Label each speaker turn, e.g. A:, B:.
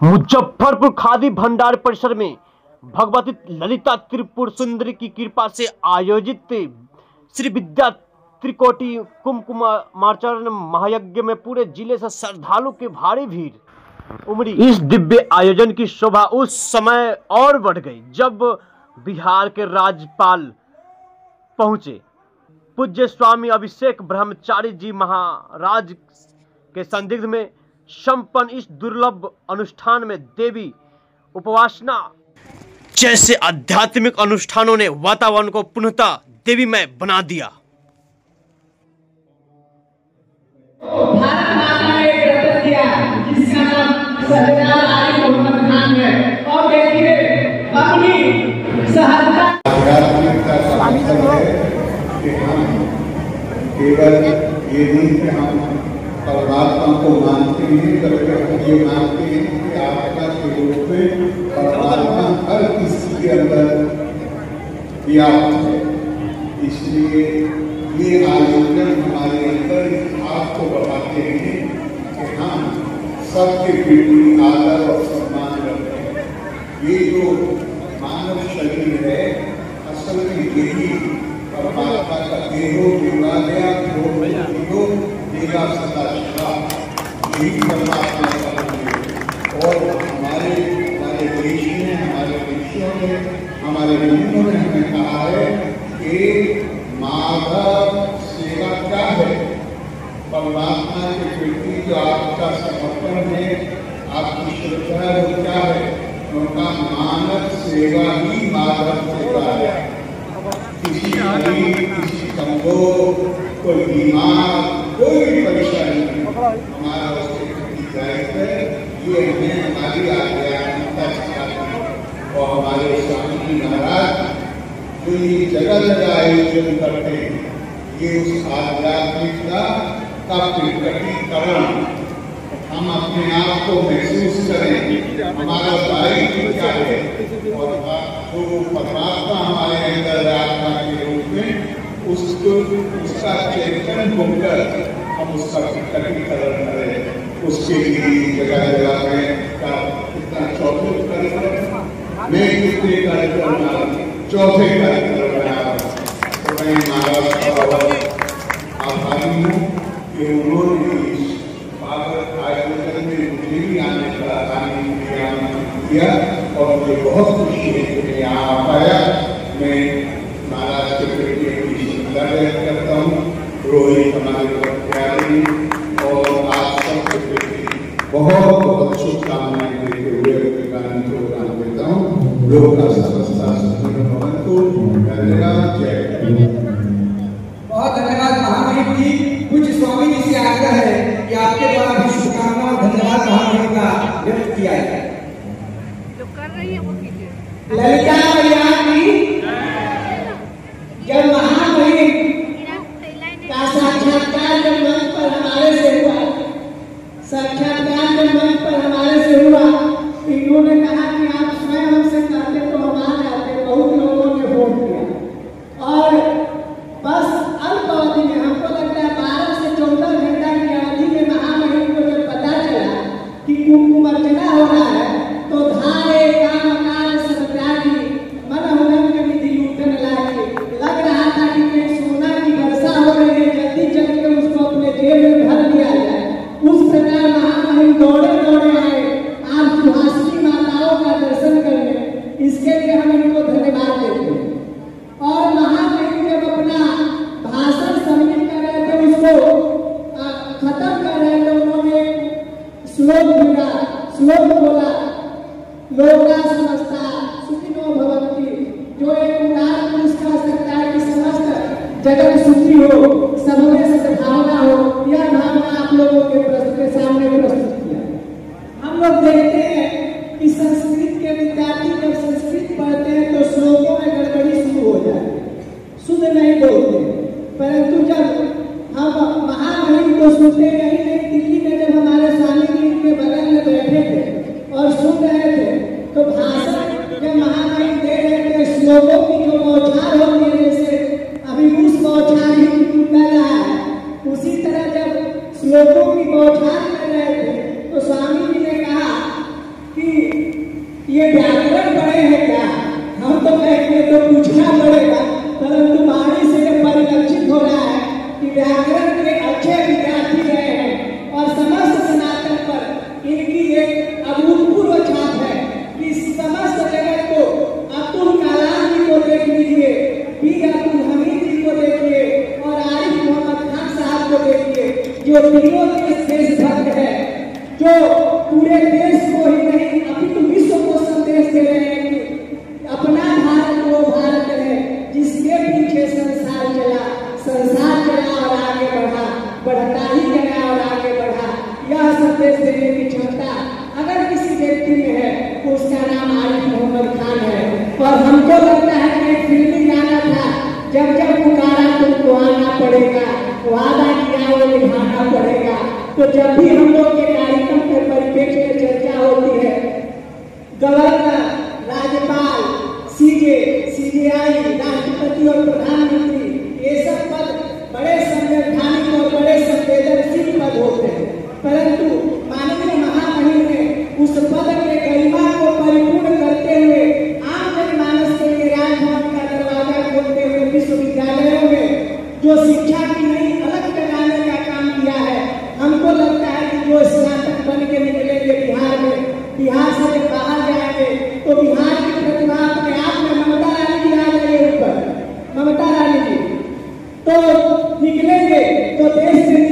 A: मुजफ्फरपुर खादी भंडार परिसर में भगवती ललिता त्रिपुर सुंदरी की कृपा से आयोजित श्री विद्या त्रिकोटि कुमकुमार्चन महायज्ञ में पूरे जिले से श्रद्धालु की भारी भीड़ उमड़ी। इस दिव्य आयोजन की शोभा उस समय और बढ़ गई जब बिहार के राज्यपाल पहुंचे। पूज्य स्वामी अभिषेक ब्रह्मचारी जी महाराज के संदिग्ध में संपन्न इस दुर्लभ अनुष्ठान में देवी उपासना जैसे आध्यात्मिक अनुष्ठानों ने वातावरण को पुनः देवीमय बना दिया।
B: भारत माता ने व्रत किया जिसका नाम सत्यनारायण आदि मोहम्मद खान है और देखिए अपनी सहजता
C: आध्यात्मिकता का मतलब है कि हम केवल ये नहीं कि हम परमात्मा को मानते हैं बल्कि हम ये मानते हैं कि आत्मा के रूप में परमात्मा हर किसी के अंदर व्याप्त है। इसलिए ये आयोजन हमारे अंदर इस बात को बताते हैं कि हम सबके प्रति आदर और सम्मान करते हैं। ये जो मानव शरीर है असल में यही परमात्मा का देहो देवालया देहो देगा सदा शिवा, यही परमात्मा का मंदिर। और हमारे देश में हमारे देशों में हमारे मुल्कों में हमें कहा है कि माधव सेवा क्या है। परमात्मा के प्रति जो आपका समर्पण है आपकी श्रद्धा है वो क्या है, उनका मानव सेवा ही माधव सेवा है। किसी गरीब किसी कमजोर कोई बीमार कोई भी परेशानी हमारा उसके प्रति दायित्व है। ये हमें हमारी आध्यात्मिकता सिखाती है। और हमारे स्वामी जी महाराज जो ये जगह जगह आयोजन करते हैं ये उस आध्यात्मिकता का प्रकटीकरण हम अपने आप को महसूस करें हमारा दायित्व क्या है और जो परमात्मा हमारे अंदर आत्मा के रूप में उसका चेतन होकर हम उसका प्रकटीकरण करें। उसके लिए जगह जगह में कितना चौथे कार्यक्रम मैं कितने कार्यक्रम चौथे कार्यक्रम में आ रहा हूँ। तो मैं महाराज का आभारी हूँ कि उन्होंने इस भारत आयोजन में मुझे भी आने का किया और मुझे बहुत खुशी है कि मैं यहाँ आ पाया। मैं महाराज के प्रति अपनी श्रद्धा व्यक्त करता हूँ। रोहित हमारे बहुत प्यारे और आप सबके प्रति बहुत बहुत शुभकामनाएं देते हुए अपने प्रोग्राम देता हूँ। लोग का समस्ता भवन को धन्यवाद। जय
B: बहुत धन्यवाद महामहिम जी। कुछ स्वामी जी से आग्रह है कि आपके द्वारा भी शुभकामना और धन्यवाद महामहिम का व्यक्त किया है।
D: जो कर रही है वो कीजिए।
B: ललिता मैया की जब महामहिम का साक्षात्कार जब मंच पर हमारे से हुआ, साक्षात्कार जब मंच पर हमारे से हुआ, इन्होंने कहा कि आप स्वयं हमसे कहते तो हम आ जाते। बहुत लोगों ने वोट दिया और बस अल्प अवधि में हमको लगता है 12 से 14 घंटा की अवधि में महामहिम को जब पता चला कि कुमकुम अर्चना हो रहा है तो धारे काम काज सब त्यागी मन उनंग विधि लूटन लागे। लग रहा था कि कहीं सोना की वर्षा हो रही है, जल्दी चल के उसको अपने जेब में भर लिया जाए। उस प्रकार महामहिम दौड़े दौड़े आए आप सुहासिनी माताओं का दर्शन करने। इसके लिए हम इनको धन्यवाद देते हैं। और महामहिम जब अपना भाषण सबमिट कर रहे थे उसको खत्म कर रहे थे उन्होंने श्लोक बोला लोका समस्ता सुखिनो भवन्ति, जो एक उदार पुरुष कह सकता है कि समस्त जगत सुखी हो सब में सद्भावना हो। यह भावना आप लोगों के सामने प्रस्तुत किया। हम लोग देखते हैं कि संस्कृत के विद्यार्थी जब संस्कृत पढ़ते हैं तो श्लोकों में गड़बड़ी शुरू हो जाती है, शुद्ध नहीं बोलते। परंतु जब हम महामहिम को सुनते कहीं नहीं दिल्ली में जब हमारे स्वामी जी के बगल में बैठे थे और सुन रहे थे तो भाषण जब महामहिम दे रहे थे श्लोकों की जो बौछार होती है जैसे अभिभूष बौछार निकल रहा है। उसी तरह जब श्लोकों की बौछार कर रहे थे तो स्वामी जी ने कहा कि ये व्याकरण बड़े हैं क्या? हम तो कहते तो पूछना पड़ेगा, परंतु वाणी से जब परिलक्षित हो रहा है कि व्याकरण के अच्छे विद्यार्थी रहे हैं और समस्त सनातन पर इनकी एक अभूतपूर्व छाप है कि समस्त जगत को अब्दुल कलाम जी को देख लीजिए, पीर अब्दुल हमीद जी को देखिए और आरिफ मोहम्मद खान साहब को देखिए, जो तीनों देशभक्त है, जो पूरे देश को ही नहीं अपितु विश्व को संदेश दे रहे हैं कि अपना भारत वो भारत है जिसके पीछे संसार चला और आगे बढ़ा, बढ़ता ही गया और आगे बढ़ा। यह संदेश देने की क्षमता अगर किसी व्यक्ति में है तो उसका नाम आरिफ मोहम्मद खान है। और हमको लगता है कि एक फिल्मी गाना था, जब जब पुकारा तुमको आना पड़ेगा, वादा किया वो निभाना पड़ेगा। तो जब भी हम लोग के कार्यक्रम के परिप्रेक्ष्य में चर्चा होती है, गवर्नर, राज्यपाल, सीजेआई, राष्ट्रपति और प्रधानमंत्री, ये सब पद बड़े संवैधानिक और बड़े संवेदनशील पद होते हैं, परंतु माननीय महामहिम ने उस पद के गरिमा को परिपूर्ण करते हुए आम जनमानस के लिए राजभवन का दरवाजा खोलते हुए विश्वविद्यालयों में जो शिक्षा की नई अलग जगाने का काम किया है, हमको लगता है कि जो स्नातक बन के निकलेंगे बिहार में, बिहार से जब बाहर जाएंगे तो बिहार की प्रतिभा अपने आप में ममता रानी जी आ जाएंगे ऊपर, ममता रानी जी तो निकलेंगे तो देश में